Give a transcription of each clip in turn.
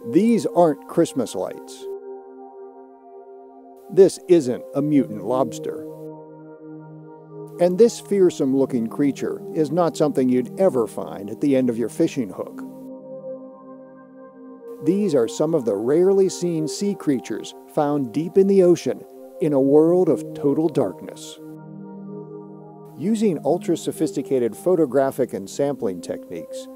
These aren't Christmas lights. This isn't a mutant lobster. And this fearsome-looking creature is not something you'd ever find at the end of your fishing hook. These are some of the rarely seen sea creatures found deep in the ocean in a world of total darkness. Using ultra-sophisticated photographic and sampling techniques,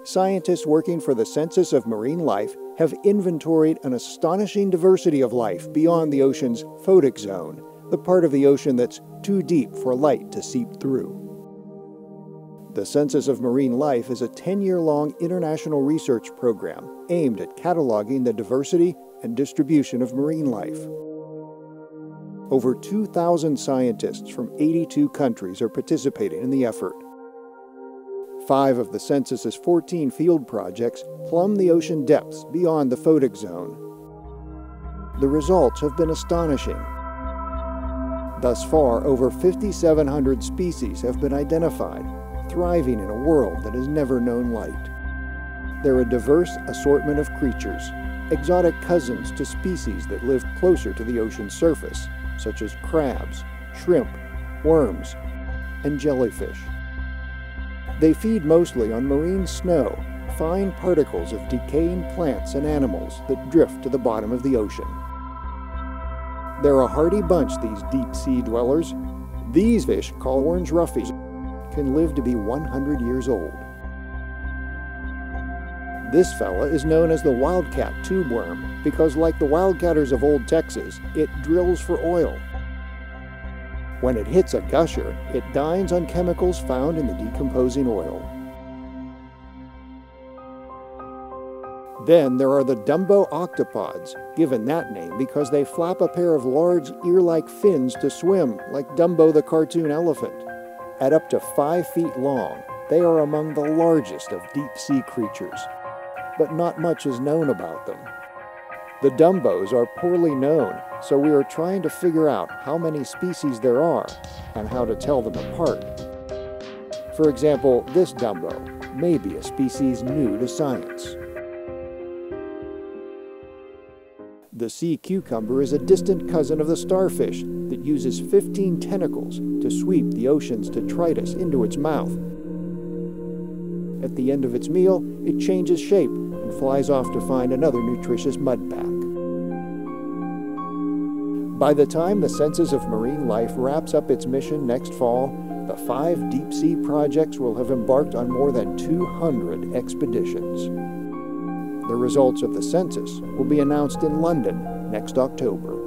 scientists working for the Census of Marine Life have inventoried an astonishing diversity of life beyond the ocean's photic zone, the part of the ocean that's too deep for light to seep through. The Census of Marine Life is a 10-year-long international research program aimed at cataloging the diversity and distribution of marine life. Over 2,000 scientists from 82 countries are participating in the effort. 5 of the census's 14 field projects plumb the ocean depths beyond the photic zone. The results have been astonishing. Thus far, over 5,700 species have been identified, thriving in a world that has never known light. They're a diverse assortment of creatures, exotic cousins to species that live closer to the ocean's surface, such as crabs, shrimp, worms, and jellyfish. They feed mostly on marine snow, fine particles of decaying plants and animals that drift to the bottom of the ocean. They're a hardy bunch, these deep-sea dwellers. These fish, called orange roughies, can live to be 100 years old. This fella is known as the wildcat tubeworm because, like the wildcatters of old Texas, it drills for oil. When it hits a gusher, it dines on chemicals found in the decomposing oil. Then there are the Dumbo octopods, given that name because they flap a pair of large ear-like fins to swim, like Dumbo the cartoon elephant. At up to 5 feet long, they are among the largest of deep-sea creatures, but not much is known about them. The Dumbos are poorly known, so we are trying to figure out how many species there are and how to tell them apart. For example, this Dumbo may be a species new to science. The sea cucumber is a distant cousin of the starfish that uses 15 tentacles to sweep the ocean's detritus into its mouth. At the end of its meal, it changes shape and flies off to find another nutritious mudpack. By the time the Census of Marine Life wraps up its mission next fall, the 5 deep-sea projects will have embarked on more than 200 expeditions. The results of the census will be announced in London next October.